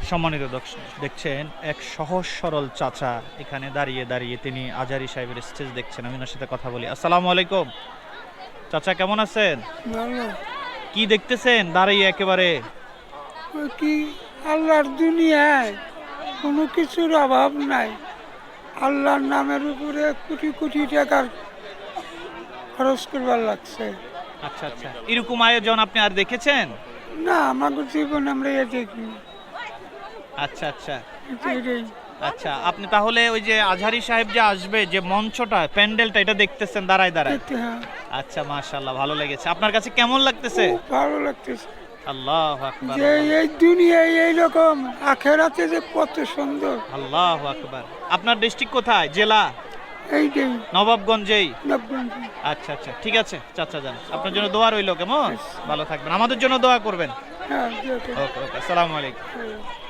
সম্মানিত দর্শক, দেখছেন এক সহজ সরল চাচা এখানে দাঁড়িয়ে দাঁড়িয়ে তিনি আজারি সাহেবের স্টেজ দেখছেন। আমি ওনার সাথে কথা বলি। আসসালামু আলাইকুম চাচা, কেমন আছেন? ভালো। কি দেখতেছেন দাঁড়িয়ে একেবারে? ওই কি আল্লাহর দুনিয়ায় কোনো কিছুর অভাব নাই। আল্লাহর নামের উপরে কোটি কোটি টাকার খরচ করবার লাগছে। আচ্ছা আচ্ছা, এরকম আয়োজন আপনি আর দেখেছেন? না, আমাদের জীবন আমরা এ দেখি। আচ্ছা আচ্ছা এটাই। আচ্ছা, আপনি তাহলে ওই যে আজহারি সাহেব যে আসবে, যে মঞ্চটা, প্যান্ডেলটা, এটা দেখতেছেন দাঁড়ায় দাঁড়ায়? দেখতে, হ্যাঁ, আচ্ছা, মাশাআল্লাহ, ভালো লেগেছে। আপনার কাছে কেমন লাগতেছে? খুব ভালো লাগতেছে আল্লাহু আকবার, যে এই দুনিয়ায় এইরকম, আখেরাতে যে কত সুন্দর। আল্লাহু আকবার। আপনার ডিস্ট্রিক্ট কোথায়, জেলা? এইটাই নবাবগঞ্জেই। নবগঞ্জ। আচ্ছা আচ্ছা, ঠিক আছে চাচা যান, আপনার জন্য দোয়া রইল। কেমন? ভালো থাকবেন, আমাদের জন্য দোয়া করবেন। হ্যাঁ, দেখো। ওকে ওকে, আসসালামু আলাইকুম। হ্যাঁ।